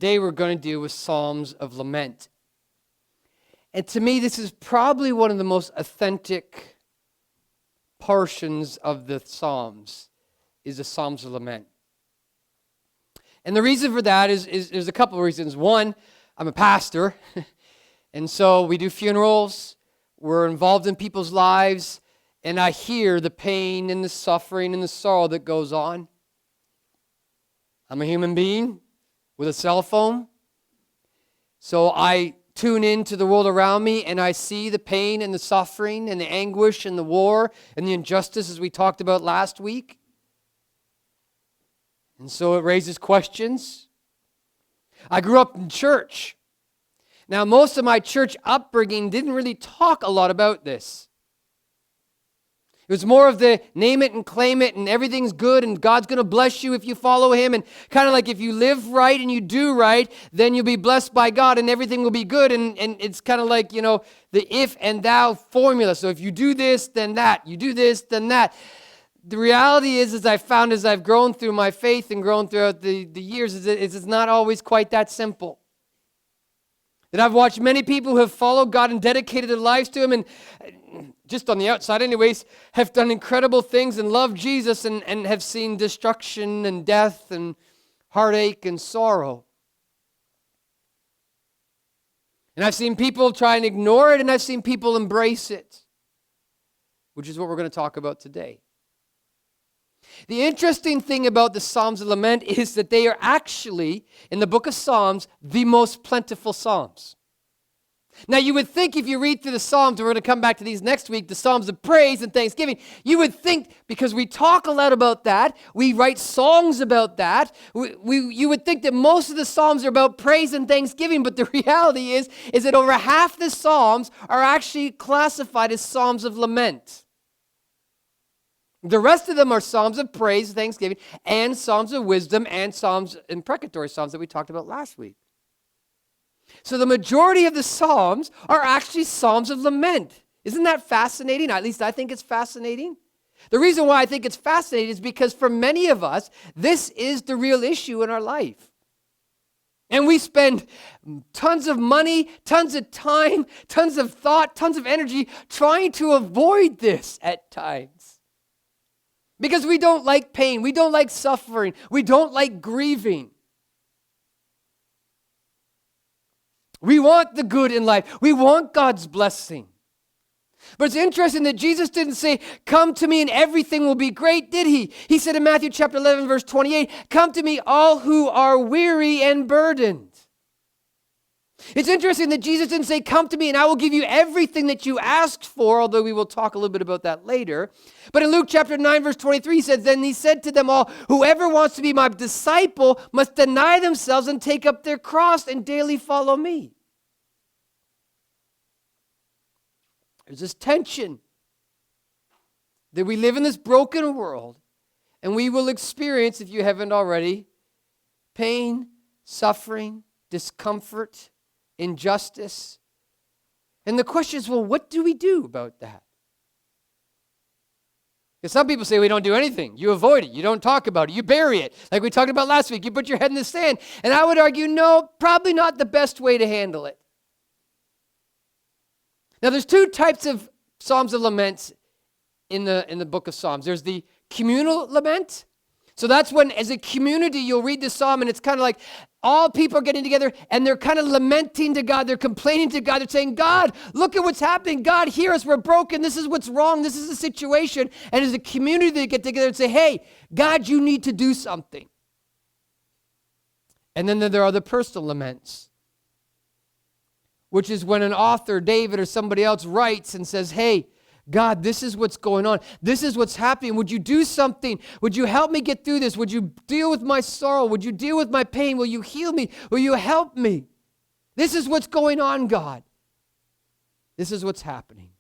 today we're going to deal with Psalms of Lament. And to me, this is probably one of the most authentic portions of the Psalms, is the Psalms of Lament. And the reason for that is there's a couple of reasons. One, I'm a pastor, and so we do funerals. We're involved in people's lives, and I hear the pain and the suffering and the sorrow that goes on. I'm a human being with a cell phone, so I tune into the world around me, and I see the pain and the suffering and the anguish and the war and the injustice as we talked about last week. And so it raises questions. I grew up in church. Now, most of my church upbringing didn't really talk a lot about this. It was more of the name it and claim it and everything's good and God's going to bless you if you follow Him. And kind of like if you live right and you do right, then you'll be blessed by God and everything will be good. And it's kind of like, the if and thou formula. So if you do this, then that. You do this, then that. The reality is, as I found as I've grown through my faith and grown throughout the years, is it's not always quite that simple. That I've watched many people who have followed God and dedicated their lives to Him and just on the outside anyways, have done incredible things and loved Jesus and have seen destruction and death and heartache and sorrow. And I've seen people try and ignore it, and I've seen people embrace it, which is what we're going to talk about today. The interesting thing about the Psalms of Lament is that they are actually, in the book of Psalms, the most plentiful Psalms. Now, you would think if you read through the Psalms, and we're going to come back to these next week, the Psalms of praise and thanksgiving, you would think, because we talk a lot about that, we write songs about that, you would think that most of the Psalms are about praise and thanksgiving, but the reality is that over half the Psalms are actually classified as Psalms of Lament. The rest of them are Psalms of praise, thanksgiving, and Psalms of wisdom, and Psalms, imprecatory Psalms that we talked about last week. So the majority of the Psalms are actually Psalms of Lament. Isn't that fascinating? At least I think it's fascinating. The reason why I think it's fascinating is because for many of us, this is the real issue in our life. And we spend tons of money, tons of time, tons of thought, tons of energy trying to avoid this at times. Because we don't like pain, we don't like suffering, we don't like grieving. We want the good in life. We want God's blessing. But it's interesting that Jesus didn't say, come to me and everything will be great, did He? He said in Matthew chapter 11, verse 28, come to me all who are weary and burdened. It's interesting that Jesus didn't say, come to me and I will give you everything that you asked for, although we will talk a little bit about that later. But in Luke chapter 9, verse 23, he says, then He said to them all, whoever wants to be my disciple must deny themselves and take up their cross and daily follow me. There's this tension that we live in this broken world and we will experience, if you haven't already, pain, suffering, discomfort, injustice. And the question is, well, what do we do about that? Because some people say we don't do anything. You avoid it. You don't talk about it. You bury it. Like we talked about last week. You put your head in the sand. And I would argue, no, probably not the best way to handle it. Now, there's two types of Psalms of Lament in the book of Psalms. There's the communal lament. So that's when, as a community, you'll read the psalm, and it's kind of like all people are getting together, and they're kind of lamenting to God. They're complaining to God. They're saying, God, look at what's happening. God, hear us. We're broken. This is what's wrong. This is the situation. And as a community, they get together and say, hey, God, you need to do something. And then there are the personal laments, which is when an author, David or somebody else, writes and says, hey, God, this is what's going on. This is what's happening. Would you do something? Would you help me get through this? Would you deal with my sorrow? Would you deal with my pain? Will you heal me? Will you help me? This is what's going on, God. This is what's happening.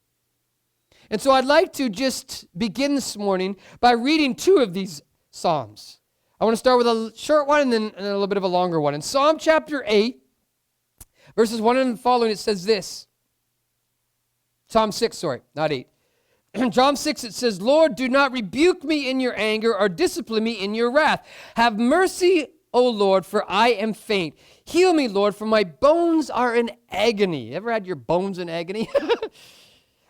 And so I'd like to just begin this morning by reading two of these Psalms. I want to start with a short one and then a little bit of a longer one. In Psalm chapter 8, verses 1 and following, it says this. Psalm 6, not 8. In Psalm 6, it says, Lord, do not rebuke me in your anger or discipline me in your wrath. Have mercy O Lord, for I am faint. Heal me, Lord, for my bones are in agony. Ever had your bones in agony?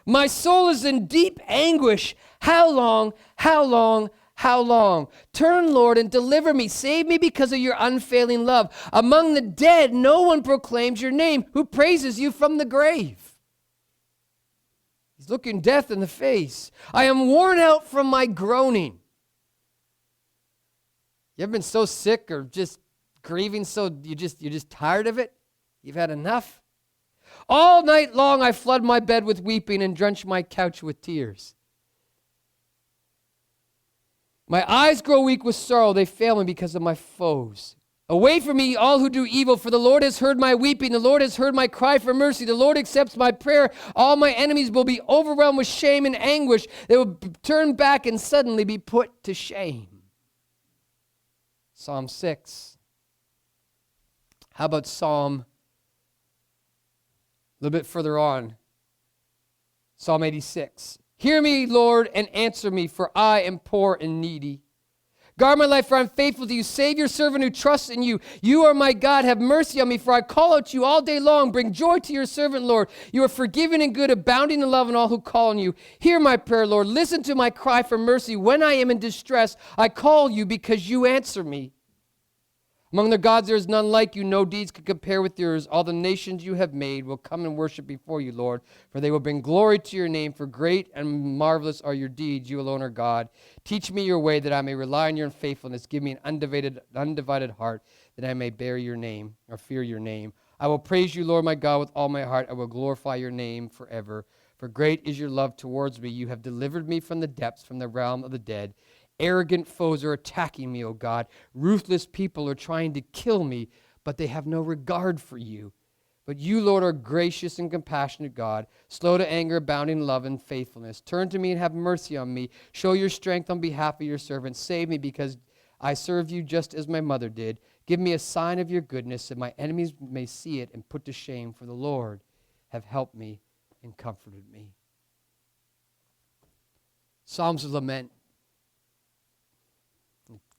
My soul is in deep anguish. How long? How long? How long? Turn, Lord, and deliver me. Save me because of your unfailing love. Among the dead, no one proclaims your name. Who praises you from the grave? He's looking death in the face. I am worn out from my groaning. You ever been so sick or just grieving so you're just tired of it? You've had enough? All night long I flood my bed with weeping and drench my couch with tears. My eyes grow weak with sorrow. They fail me because of my foes. Away from me, all who do evil, for the Lord has heard my weeping. The Lord has heard my cry for mercy. The Lord accepts my prayer. All my enemies will be overwhelmed with shame and anguish. They will turn back and suddenly be put to shame. Psalm 6. How about Psalm a little bit further on? Psalm 86. Hear me, Lord, and answer me, for I am poor and needy. Guard my life, for I am faithful to you. Save your servant who trusts in you. You are my God. Have mercy on me, for I call out to you all day long. Bring joy to your servant, Lord. You are forgiving and good, abounding in love in all who call on you. Hear my prayer, Lord. Listen to my cry for mercy. When I am in distress, I call you because you answer me. Among the gods there is none like you. No deeds can compare with yours. All the nations you have made will come and worship before you, Lord, for they will bring glory to your name, for great and marvelous are your deeds. You alone are God. Teach me your way that I may rely on your faithfulness. Give me an undivided heart that I may bear your name or fear your name. I will praise you, Lord my God, with all my heart. I will glorify your name forever. For great is your love towards me. You have delivered me from the depths, from the realm of the dead. Arrogant foes are attacking me, O God. Ruthless people are trying to kill me, but they have no regard for you. But you, Lord, are gracious and compassionate God, slow to anger, abounding in love and faithfulness. Turn to me and have mercy on me. Show your strength on behalf of your servant. Save me because I serve you just as my mother did. Give me a sign of your goodness, that my enemies may see it and put to shame, for the Lord have helped me and comforted me. Psalms of Lament.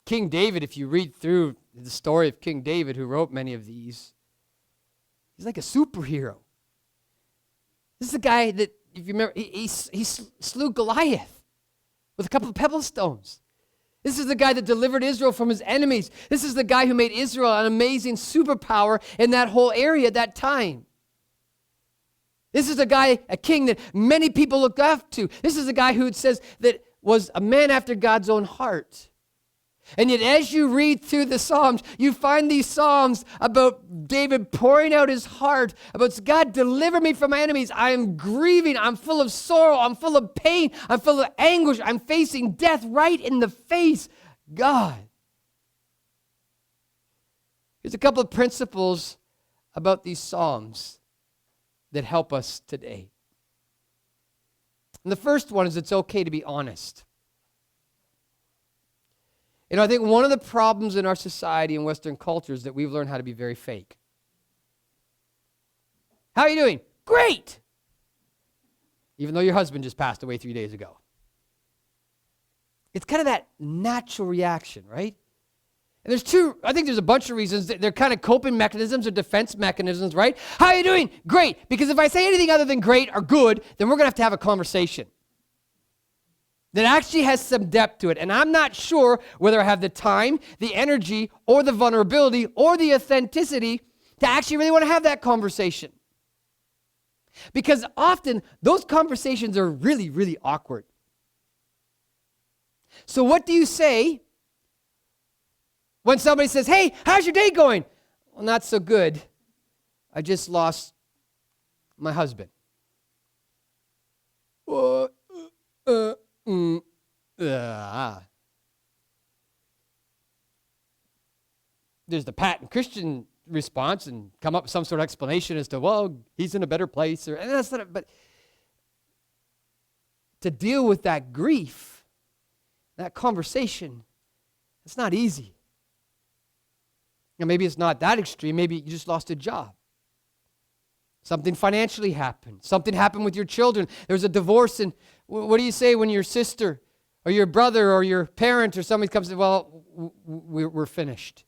King David, if you read through the story of King David, who wrote many of these, he's like a superhero. This is a guy that, if you remember, he slew Goliath with a couple of pebble stones. This is the guy that delivered Israel from his enemies. This is the guy who made Israel an amazing superpower in that whole area at that time. This is a guy, a king that many people look up to. This is a guy who it says that was a man after God's own heart. And yet as you read through the Psalms, you find these Psalms about David pouring out his heart, about God, deliver me from my enemies. I am grieving. I'm full of sorrow. I'm full of pain. I'm full of anguish. I'm facing death right in the face. God. Here's a couple of principles about these Psalms that help us today. And the first one is it's okay to be honest. You know, I think one of the problems in our society and Western culture is that we've learned how to be very fake. How are you doing? Great! Even though your husband just passed away 3 days ago. It's kind of that natural reaction, right? And I think there's a bunch of reasons. They're kind of coping mechanisms or defense mechanisms, right? How are you doing? Great. Because if I say anything other than great or good, then we're going to have a conversation that actually has some depth to it. And I'm not sure whether I have the time, the energy, or the vulnerability, or the authenticity to actually really want to have that conversation. Because often, those conversations are really, really awkward. So what do you say when somebody says, hey, how's your day going? Well, not so good. I just lost my husband. There's the pat and Christian response and come up with some sort of explanation as to, well, he's in a better place. And that's not, but to deal with that grief, that conversation, it's not easy. Now, maybe it's not that extreme. Maybe you just lost a job. Something financially happened. Something happened with your children. There was a divorce, and what do you say when your sister or your brother or your parent or somebody comes and says, well, we're finished.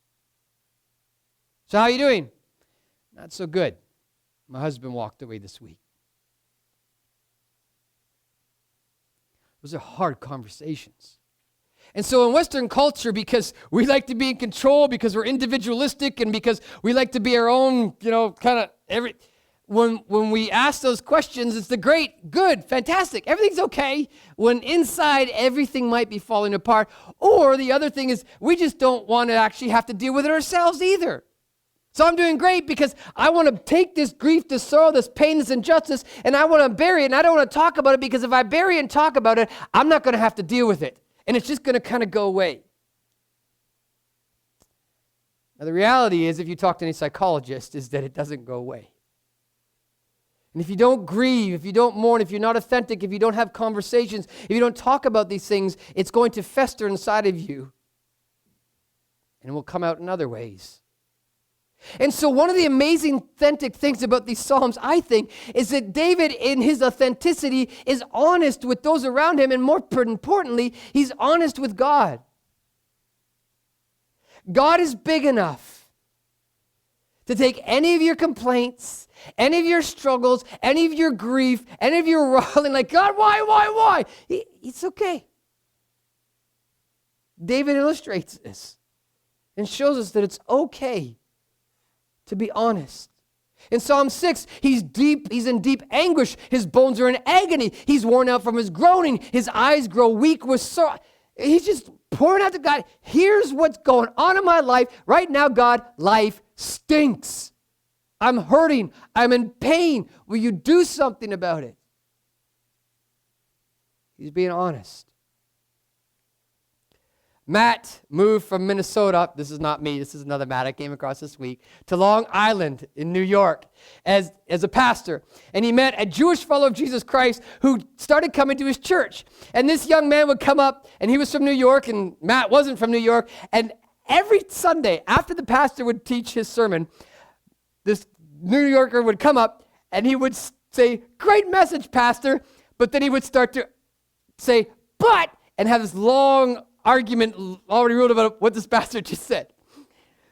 So how are you doing? Not so good. My husband walked away this week. Those are hard conversations. And so in Western culture, because we like to be in control, because we're individualistic, and because we like to be our own, when we ask those questions, it's the great, good, fantastic, everything's okay, when inside everything might be falling apart. Or the other thing is we just don't want to actually have to deal with it ourselves either. So I'm doing great because I want to take this grief, this sorrow, this pain, this injustice, and I want to bury it, and I don't want to talk about it, because if I bury it and talk about it, I'm not going to have to deal with it, and it's just going to kind of go away. Now the reality is, if you talk to any psychologist, is that it doesn't go away. And if you don't grieve, if you don't mourn, if you're not authentic, if you don't have conversations, if you don't talk about these things, it's going to fester inside of you, and it will come out in other ways. And so one of the amazing authentic things about these Psalms, I think, is that David, in his authenticity, is honest with those around him, and more importantly, he's honest with God. God is big enough to take any of your complaints, any of your struggles, any of your grief, any of your rolling, like, God, why? It's okay. David illustrates this and shows us that it's okay to be honest. In Psalm 6, he's in deep anguish. His bones are in agony. He's worn out from his groaning. His eyes grow weak with sorrow. He's just pouring out to God. Here's what's going on in my life. Right now, God, life stinks. I'm hurting. I'm in pain. Will you do something about it? He's being honest. Matt moved from Minnesota, this is not me, this is another Matt I came across this week, to Long Island in New York as a pastor. And he met a Jewish follower of Jesus Christ who started coming to his church. And this young man would come up, and he was from New York, and Matt wasn't from New York. And every Sunday, after the pastor would teach his sermon, this New Yorker would come up, and he would say, "Great message, Pastor," but then he would start to say, "But," and have this long argument already ruled about what this pastor just said.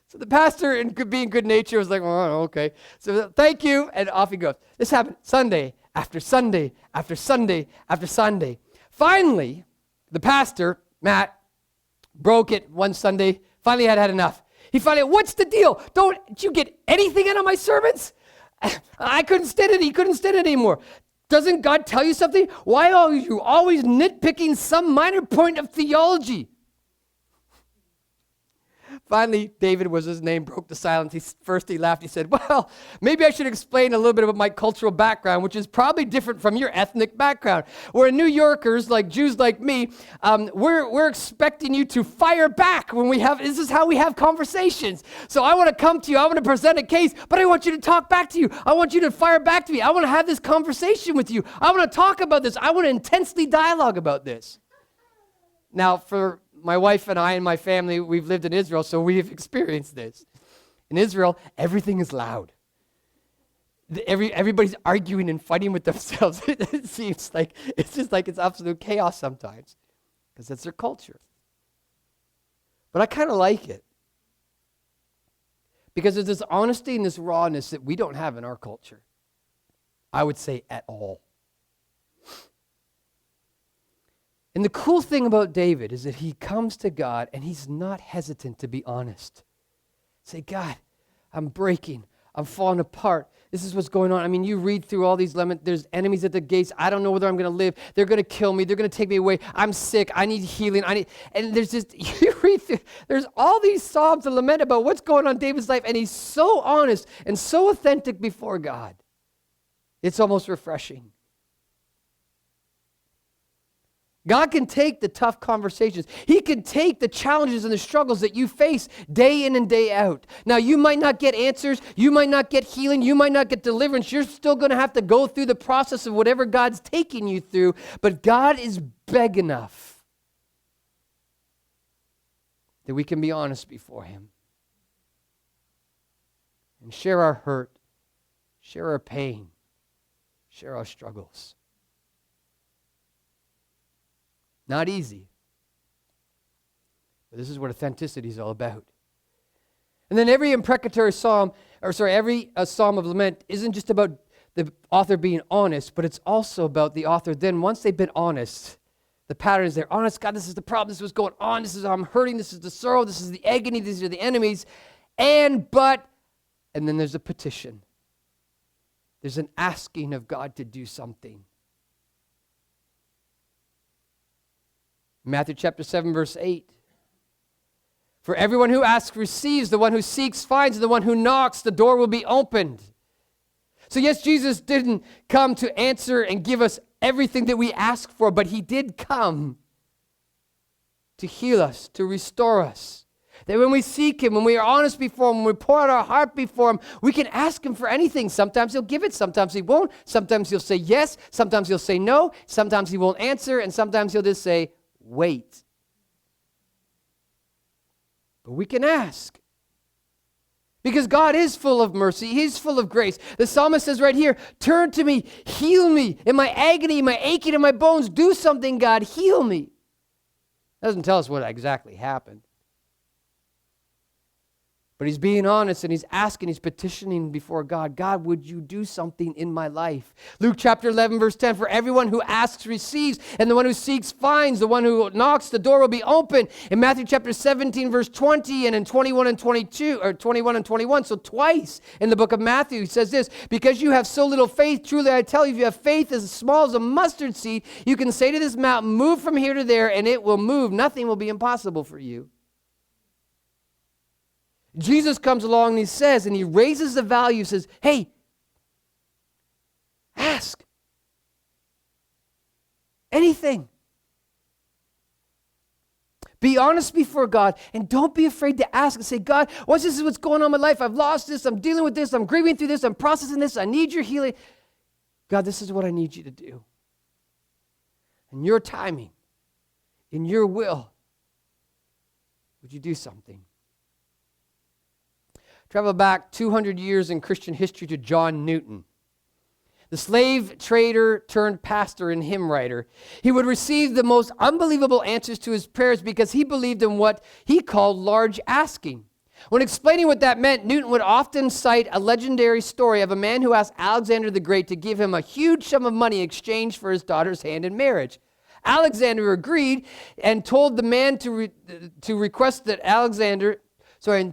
So the pastor, in being good nature, was like, "Oh, okay. So thank you," and off he goes. This happened Sunday after Sunday after Sunday after Sunday. Finally, the pastor, Matt, broke it one Sunday. Finally had enough. He finally, "What's the deal? Don't you get anything out of my sermons?" I couldn't stand it. He couldn't stand it anymore. "Doesn't God tell you something? Why are you always nitpicking some minor point of theology?" Finally, David was his name, broke the silence. First he laughed. He said, "Well, maybe I should explain a little bit about my cultural background, which is probably different from your ethnic background. We're New Yorkers, like Jews like me, we're expecting you to fire back when this is how we have conversations. So I want to come to you, I want to present a case, but I want you to talk back to you. I want you to fire back to me. I want to have this conversation with you. I want to talk about this. I want to intensely dialogue about this." Now, for my wife and I and my family, we've lived in Israel, so we've experienced this. In Israel, everything is loud. Everybody's arguing and fighting with themselves. It seems like it's just like it's absolute chaos sometimes, because that's their culture. But I kind of like it, because there's this honesty and this rawness that we don't have in our culture, I would say, at all. And the cool thing about David is that he comes to God and he's not hesitant to be honest. Say, "God, I'm breaking. I'm falling apart. This is what's going on. I mean, you read through all these laments. There's enemies at the gates. I don't know whether I'm going to live. They're going to kill me. They're going to take me away. I'm sick. I need healing. And there's just, you read through, there's all these Psalms of lament about what's going on in David's life, and he's so honest and so authentic before God. It's almost refreshing. God can take the tough conversations. He can take the challenges and the struggles that you face day in and day out. Now, you might not get answers. You might not get healing. You might not get deliverance. You're still going to have to go through the process of whatever God's taking you through. But God is big enough that we can be honest before Him and share our hurt, share our pain, share our struggles. Not easy. But this is what authenticity is all about. And then every imprecatory psalm, every psalm of lament isn't just about the author being honest, but it's also about the author then, once they've been honest, the pattern is they're honest. God, this is the problem. This is what's going on. This is how I'm hurting. This is the sorrow. This is the agony. These are the enemies. And then there's a petition. There's an asking of God to do something. Matthew chapter 7, verse 8. For everyone who asks receives, the one who seeks finds, and the one who knocks, the door will be opened. So yes, Jesus didn't come to answer and give us everything that we ask for, but he did come to heal us, to restore us. That when we seek him, when we are honest before him, when we pour out our heart before him, we can ask him for anything. Sometimes he'll give it, sometimes he won't. Sometimes he'll say yes, sometimes he'll say no, sometimes he won't answer, and sometimes he'll just say, wait. But we can ask. Because God is full of mercy. He's full of grace. The psalmist says right here, turn to me, heal me in my agony, my aching in my bones. Do something, God, heal me. Doesn't tell us what exactly happened. But he's being honest and he's asking, he's petitioning before God. God, would you do something in my life? Luke chapter 11, verse 10, for everyone who asks receives, and the one who seeks finds, the one who knocks, the door will be open. In Matthew chapter 17, verse 20, and in 21 and 22, or 21 and 21, so twice in the book of Matthew, he says this, because you have so little faith, truly I tell you, if you have faith as small as a mustard seed, you can say to this mountain, move from here to there, and it will move. Nothing will be impossible for you. Jesus comes along and he says, and he raises the value, says, hey, ask. Anything. Be honest before God, and don't be afraid to ask and say, God, this is what's going on in my life. I've lost this. I'm dealing with this. I'm grieving through this. I'm processing this. I need your healing. God, this is what I need you to do. In your timing, in your will, would you do something? Travel back 200 years in Christian history to John Newton, the slave trader turned pastor and hymn writer. He would receive the most unbelievable answers to his prayers because he believed in what he called large asking. When explaining what that meant, Newton would often cite a legendary story of a man who asked Alexander the Great to give him a huge sum of money in exchange for his daughter's hand in marriage. Alexander agreed and told the man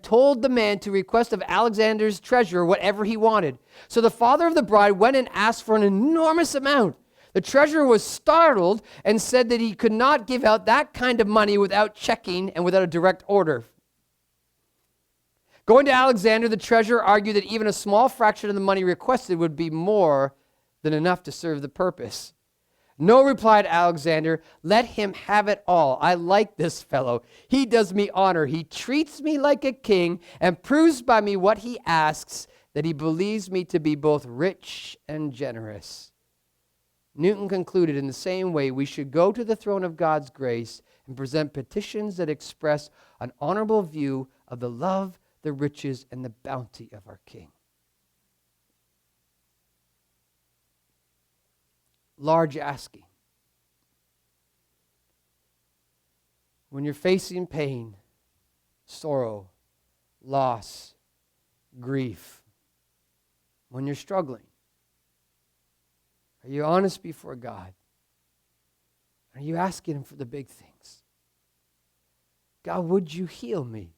told the man to request of Alexander's treasurer whatever he wanted. So the father of the bride went and asked for an enormous amount. The treasurer was startled and said that he could not give out that kind of money without checking and without a direct order. Going to Alexander, the treasurer argued that even a small fraction of the money requested would be more than enough to serve the purpose. No, replied Alexander, let him have it all. I like this fellow. He does me honor. He treats me like a king and proves by me what he asks that he believes me to be both rich and generous. Newton concluded in the same way we should go to the throne of God's grace and present petitions that express an honorable view of the love, the riches, and the bounty of our King. Large asking. When you're facing pain, sorrow, loss, grief, when you're struggling, are you honest before God? Are you asking him for the big things? God, would you heal me?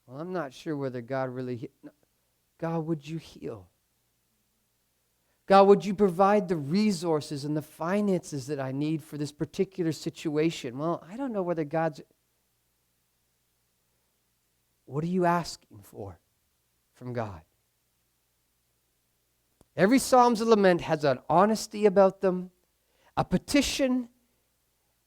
Well, I'm not sure whether God really... God, would you heal? God, would you provide the resources and the finances that I need for this particular situation? Well, I don't know whether God's... What are you asking for from God? Every Psalms of Lament has an honesty about them, a petition,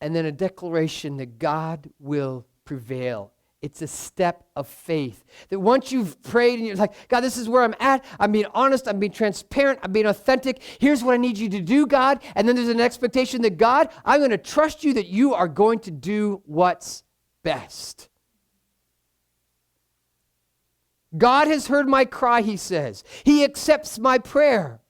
and then a declaration that God will prevail. It's a step of faith. That once you've prayed and you're like, God, this is where I'm at. I'm being honest. I'm being transparent. I'm being authentic. Here's what I need you to do, God. And then there's an expectation that, God, I'm going to trust you that you are going to do what's best. God has heard my cry, he says. He accepts my prayer.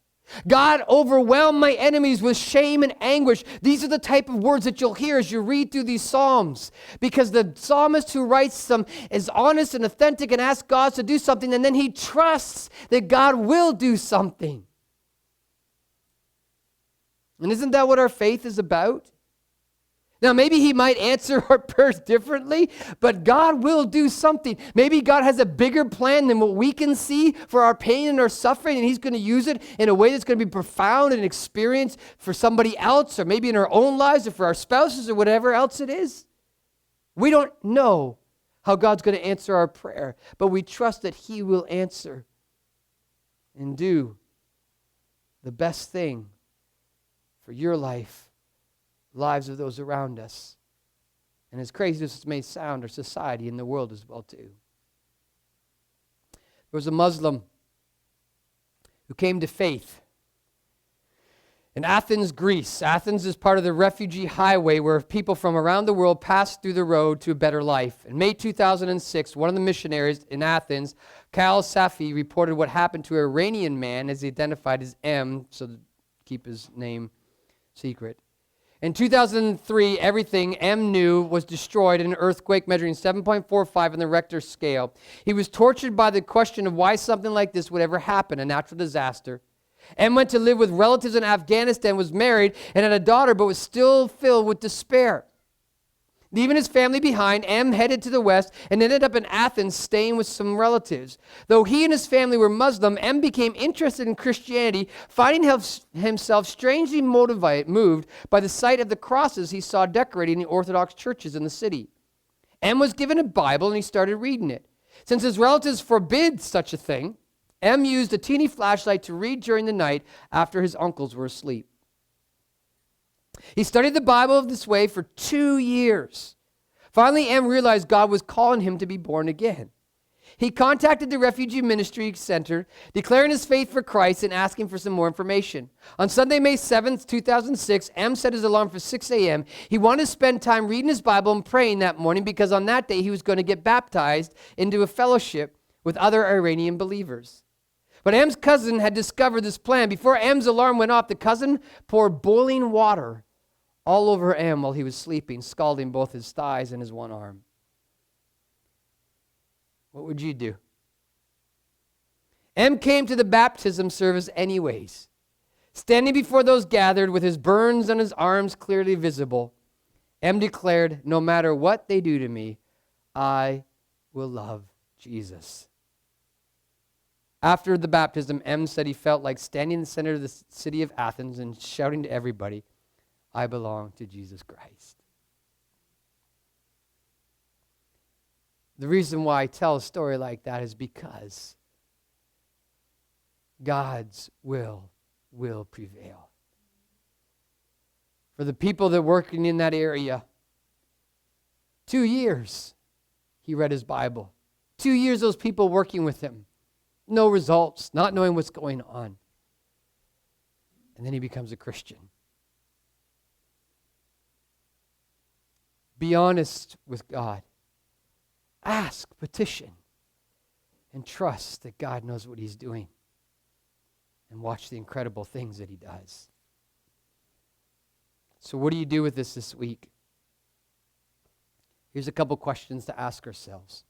God, overwhelm my enemies with shame and anguish. These are the type of words that you'll hear as you read through these Psalms, because the psalmist who writes them is honest and authentic and asks God to do something, and then he trusts that God will do something. And isn't that what our faith is about? Now, maybe he might answer our prayers differently, but God will do something. Maybe God has a bigger plan than what we can see for our pain and our suffering, and he's going to use it in a way that's going to be profound and experience for somebody else, or maybe in our own lives, or for our spouses, or whatever else it is. We don't know how God's going to answer our prayer, but we trust that he will answer and do the best thing for your life, lives of those around us, and as crazy as it may sound, our society and the world as well too. There was a Muslim who came to faith in Athens, Greece. Athens is part of the refugee highway where people from around the world pass through the road to a better life. In May 2006, one of the missionaries in Athens, Kal Safi, reported what happened to an Iranian man, as he identified as M, so to keep his name secret. In 2003, everything M knew was destroyed in an earthquake measuring 7.45 on the Richter scale. He was tortured by the question of why something like this would ever happen, a natural disaster. M went to live with relatives in Afghanistan, was married, and had a daughter, but was still filled with despair. Leaving his family behind, M headed to the west and ended up in Athens staying with some relatives. Though he and his family were Muslim, M became interested in Christianity, finding himself strangely moved by the sight of the crosses he saw decorating the Orthodox churches in the city. M was given a Bible and he started reading it. Since his relatives forbid such a thing, M used a teeny flashlight to read during the night after his uncles were asleep. He studied the Bible this way for 2 years. Finally, M realized God was calling him to be born again. He contacted the Refugee Ministry Center, declaring his faith for Christ and asking for some more information. On Sunday, May 7th, 2006, M set his alarm for 6 a.m. He wanted to spend time reading his Bible and praying that morning because on that day he was going to get baptized into a fellowship with other Iranian believers. But M's cousin had discovered this plan. Before M's alarm went off, the cousin poured boiling water all over M while he was sleeping, scalding both his thighs and his one arm. What would you do? M came to the baptism service anyways. Standing before those gathered with his burns on his arms clearly visible, M declared, "No matter what they do to me, I will love Jesus." After the baptism, M said he felt like standing in the center of the city of Athens and shouting to everybody, "I belong to Jesus Christ." The reason why I tell a story like that is because God's will prevail. For the people that are working in that area, 2 years he read his Bible. 2 years those people working with him. No results, not knowing what's going on. And then he becomes a Christian. Be honest with God. Ask, petition, and trust that God knows what he's doing. And watch the incredible things that he does. So what do you do with this week? Here's a couple questions to ask ourselves.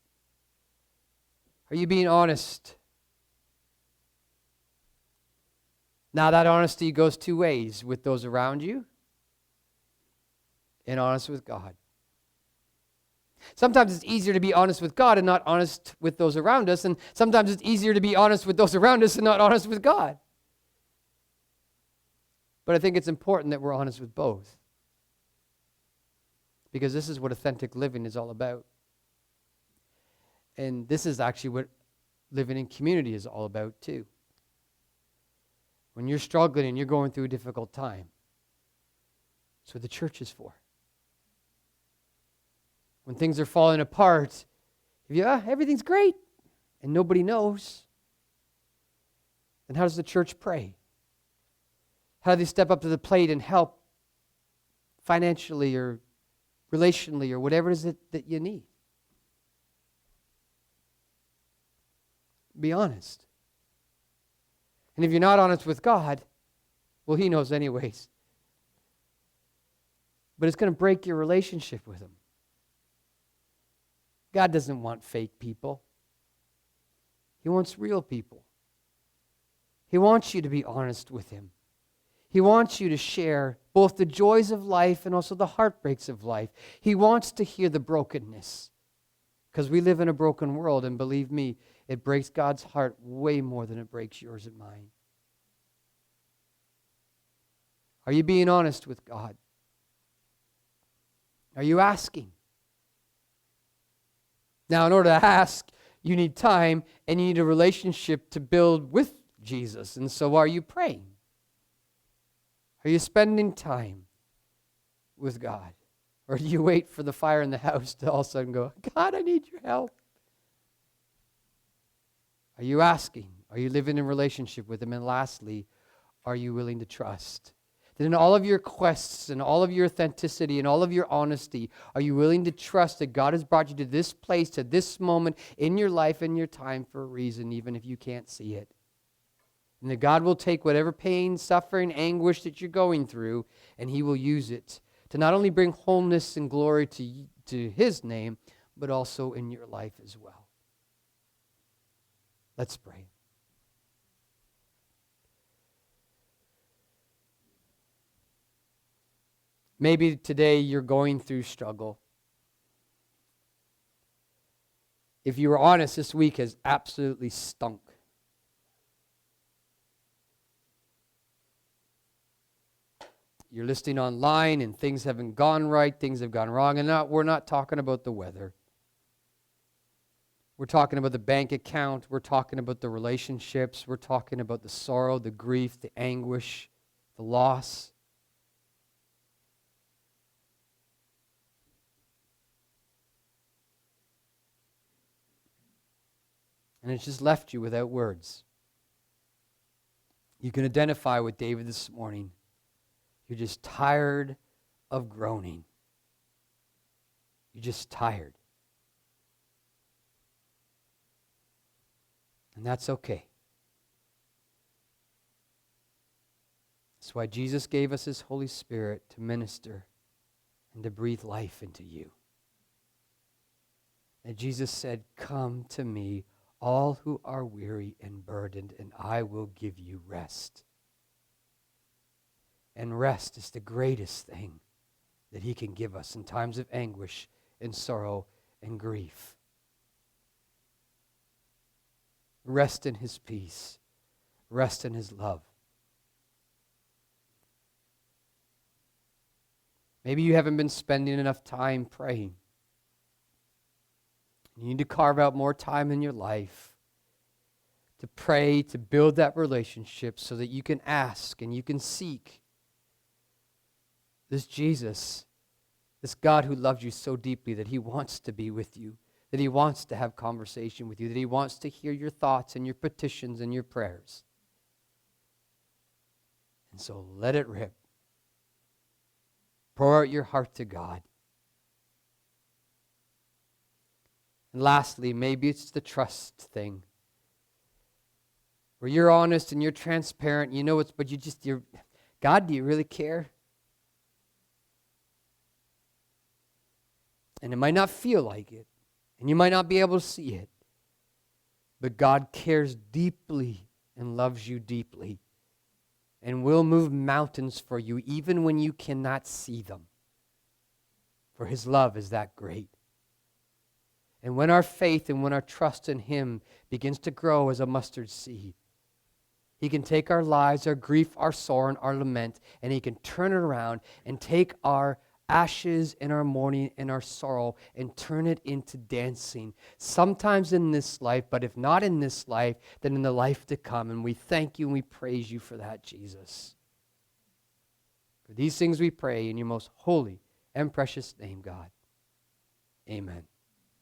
Are you being honest? Now that honesty goes two ways, with those around you and honest with God. Sometimes it's easier to be honest with God and not honest with those around us, and sometimes it's easier to be honest with those around us and not honest with God. But I think it's important that we're honest with both, because this is what authentic living is all about. And this is actually what living in community is all about too. When you're struggling and you're going through a difficult time, that's what the church is for. When things are falling apart, if you, everything's great, and nobody knows, then how does the church pray? How do they step up to the plate and help financially or relationally or whatever it is that you need? Be honest. And if you're not honest with God, Well, he knows anyways. But it's going to break your relationship with him. God doesn't want fake people. He wants real people. He wants you to be honest with him. He wants you to share both the joys of life and also the heartbreaks of life. He wants to hear the brokenness. Because we live in a broken world, and believe me, it breaks God's heart way more than it breaks yours and mine. Are you being honest with God? Are you asking? Now, in order to ask, you need time and you need a relationship to build with Jesus. And so are you praying? Are you spending time with God? Or do you wait for the fire in the house to all of a sudden go, God, I need your help? Are you asking? Are you living in relationship with him? And lastly, are you willing to trust? That in all of your quests and all of your authenticity and all of your honesty, are you willing to trust that God has brought you to this place, to this moment in your life and your time for a reason, even if you can't see it? And that God will take whatever pain, suffering, anguish that you're going through, and he will use it to not only bring wholeness and glory to his name, but also in your life as well. Let's pray. Maybe today you're going through struggle. If you were honest, this week has absolutely stunk. You're listening online and things haven't gone right, things have gone wrong. And we're not talking about the weather. We're talking about the bank account. We're talking about the relationships. We're talking about the sorrow, the grief, the anguish, the loss. And it's just left you without words. You can identify with David this morning. You're just tired of groaning. You're just tired. And that's okay. That's why Jesus gave us his Holy Spirit to minister and to breathe life into you. And Jesus said, "Come to me, all who are weary and burdened, and I will give you rest." And rest is the greatest thing that he can give us in times of anguish and sorrow and grief. Rest in his peace. Rest in his love. Maybe you haven't been spending enough time praying. You need to carve out more time in your life to pray, to build that relationship so that you can ask and you can seek this Jesus, this God who loves you so deeply that he wants to be with you, that he wants to have conversation with you, that he wants to hear your thoughts and your petitions and your prayers. And so let it rip. Pour out your heart to God. And lastly, maybe it's the trust thing. Where you're honest and you're transparent, you know it's, but you're, God, do you really care? And it might not feel like it. And you might not be able to see it. But God cares deeply and loves you deeply. And will move mountains for you even when you cannot see them. For his love is that great. And when our faith and when our trust in him begins to grow as a mustard seed, he can take our lives, our grief, our sorrow, and our lament, and he can turn it around and take our ashes and our mourning and our sorrow and turn it into dancing. Sometimes in this life, but if not in this life, then in the life to come. And we thank you and we praise you for that, Jesus. For these things we pray in your most holy and precious name, God. Amen.